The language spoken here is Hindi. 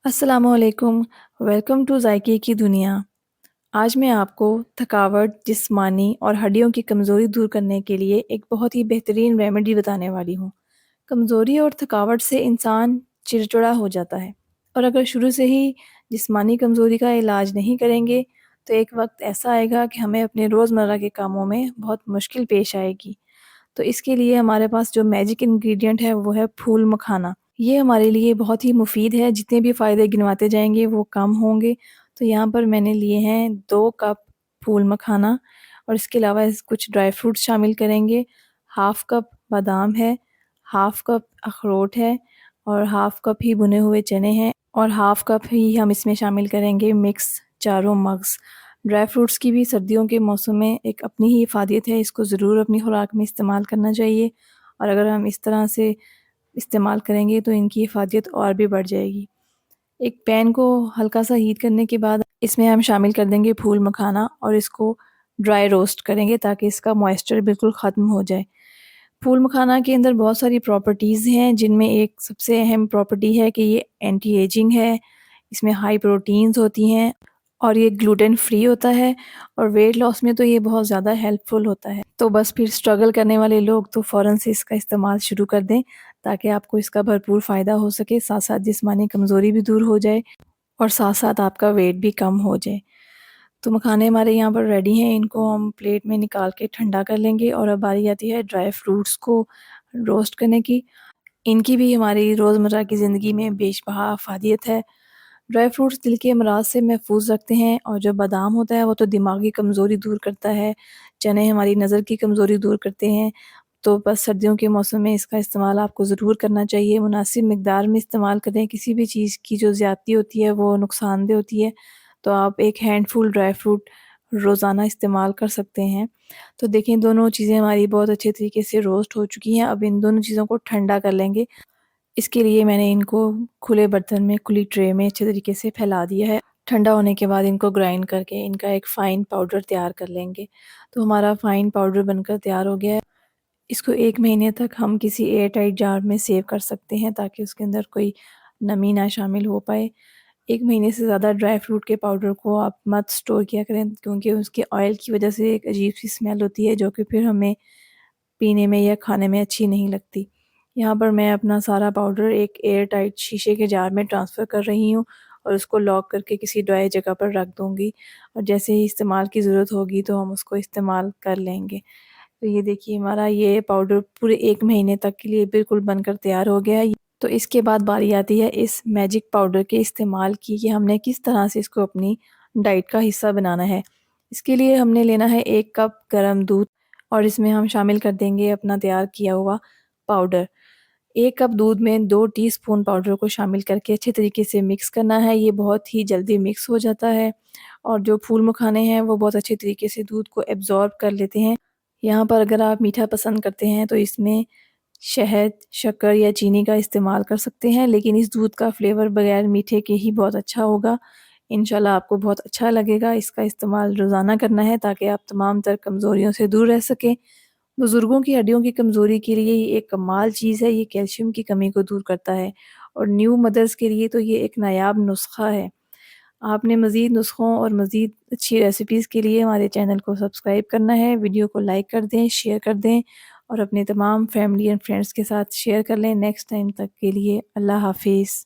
अस्सलामुअलैकुम, वेलकम टू ज़ायके की दुनिया। आज मैं आपको थकावट, जिस्मानी और हड्डियों की कमज़ोरी दूर करने के लिए एक बहुत ही बेहतरीन रेमेडी बताने वाली हूँ। कमज़ोरी और थकावट से इंसान चिड़चिड़ा हो जाता है और अगर शुरू से ही जिस्मानी कमज़ोरी का इलाज नहीं करेंगे, तो एक वक़्त ऐसा आएगा कि हमें अपने रोज़मर्रा के कामों में बहुत मुश्किल पेश आएगी। तो इसके लिए हमारे पास जो मैजिक इंग्रीडिएंट है वो है फूल मखाना। ये हमारे लिए बहुत ही मुफ़ीद है, जितने भी फ़ायदे गिनवाते जाएँगे वो कम होंगे। तो यहाँ पर मैंने लिए हैं 2 कप फूल मखाना और इसके अलावा कुछ ड्राई फ्रूट्स शामिल करेंगे। हाफ़ कप बादाम है, हाफ़ कप अखरोट है और हाफ़ कप ही भुने हुए चने हैं और हाफ़ कप ही हम इसमें शामिल करेंगे मिक्स चारों मग्स। ड्राई फ्रूट्स की भी सर्दियों के मौसम में एक अपनी ही इफ़ादियत है, इसको ज़रूर अपनी खुराक में इस्तेमाल करना चाहिए और अगर हम इस तरह से इस्तेमाल करेंगे तो इनकी इफ़ादियत और भी बढ़ जाएगी। एक पैन को हल्का-सा हीट करने के बाद इसमें हम शामिल कर देंगे फूल मखाना और इसको ड्राई रोस्ट करेंगे ताकि इसका मॉइस्चर बिल्कुल ख़त्म हो जाए। फूल मखाना के अंदर बहुत सारी प्रॉपर्टीज़ हैं, जिनमें एक सबसे अहम प्रॉपर्टी है कि ये एंटी एजिंग है, इसमें हाई प्रोटीन्स होती हैं और ये ग्लूटेन फ्री होता है और वेट लॉस में तो ये बहुत ज़्यादा हेल्पफुल होता है। तो बस फिर स्ट्रगल करने वाले लोग तो फ़ौरन से इसका इस्तेमाल शुरू कर दें, ताकि आपको इसका भरपूर फ़ायदा हो सके, साथ-साथ जिस्मानी कमज़ोरी भी दूर हो जाए और साथ-साथ आपका वेट भी कम हो जाए। तो मखाने हमारे यहाँ पर रेडी हैं, इनको हम प्लेट में निकाल के ठंडा कर लेंगे और अब बारी आती है ड्राई फ्रूट्स को रोस्ट करने की। इनकी भी हमारी रोज़मर्रा की ज़िंदगी में बेशबहा अफ़ादियत है। ड्राई फ्रूट्स दिल के अमराज से महफूज रखते हैं और जो बादाम होता है वो तो दिमागी कमज़ोरी दूर करता है। चने हमारी नज़र की कमज़ोरी दूर करते हैं। तो बस सर्दियों के मौसम में इसका इस्तेमाल आपको ज़रूर करना चाहिए। मुनासिब मिक़दार में इस्तेमाल करें, किसी भी चीज़ की जो ज़्यादती होती है वो नुकसानदेह होती है। तो आप एक हैंडफुल ड्राई फ्रूट रोज़ाना इस्तेमाल कर सकते हैं। तो देखें, दोनों चीज़ें हमारी बहुत अच्छे तरीके से रोस्ट हो चुकी हैं। अब इन दोनों चीज़ों को ठंडा कर लेंगे। इसके लिए मैंने इनको खुले बर्तन में, खुली ट्रे में अच्छे तरीके से फैला दिया है। ठंडा होने के बाद इनको ग्राइंड करके इनका एक फ़ाइन पाउडर तैयार कर लेंगे। तो हमारा फ़ाइन पाउडर बनकर तैयार हो गया है। इसको 1 महीने तक हम किसी एयर टाइट जार में सेव कर सकते हैं, ताकि उसके अंदर कोई नमी ना शामिल हो पाए। 1 महीने से ज़्यादा ड्राई फ्रूट के पाउडर को आप मत स्टोर किया करें, क्योंकि उसके ऑयल की वजह से एक अजीब-सी स्मेल होती है, जो कि फिर हमें पीने में या खाने में अच्छी नहीं लगती। यहाँ पर मैं अपना सारा पाउडर एक एयर टाइट शीशे के जार में ट्रांसफ़र कर रही हूँ और उसको लॉक करके किसी ड्राई जगह पर रख दूँगी और जैसे ही इस्तेमाल की ज़रूरत होगी तो हम उसको इस्तेमाल कर लेंगे। तो ये देखिए, हमारा ये पाउडर पूरे 1 महीने तक के लिए बिल्कुल बनकर तैयार हो गया है। तो इसके बाद बारी आती है इस मैजिक पाउडर के इस्तेमाल की, कि हमने किस तरह से इसको अपनी डाइट का हिस्सा बनाना है। इसके लिए हमने लेना है 1 कप गरम दूध और इसमें हम शामिल कर देंगे अपना तैयार किया हुआ पाउडर। 1 कप दूध में 2 टीस्पून पाउडर को शामिल करके अच्छे तरीके से मिक्स करना है। ये बहुत ही जल्दी मिक्स हो जाता है और जो फूल मखाने हैं वो बहुत अच्छे तरीके से दूध को एब्ज़ॉर्ब कर लेते हैं। यहाँ पर अगर आप मीठा पसंद करते हैं तो इसमें शहद, शक्कर या चीनी का इस्तेमाल कर सकते हैं, लेकिन इस दूध का फ्लेवर बगैर मीठे के ही बहुत अच्छा होगा। इंशाल्लाह आपको बहुत अच्छा लगेगा। इसका इस्तेमाल रोज़ाना करना है ताकि आप तमाम तर कमज़ोरियों से दूर रह सकें। बुज़ुर्गों की हड्डियों की कमज़ोरी के लिए ये एक कमाल चीज़ है, ये कैल्शियम की कमी को दूर करता है और न्यू मदर्स के लिए तो ये एक नायाब नुस्ख़ा है। आपने मज़ीद नुस्ख़ों और मज़ीद अच्छी रेसिपीज़ के लिए हमारे चैनल को सब्सक्राइब करना है, वीडियो को लाइक कर दें, शेयर कर दें और अपने तमाम फैमिली एंड फ्रेंड्स के साथ शेयर कर लें। नेक्स्ट टाइम तक के लिए अल्लाह हाफ़िज़।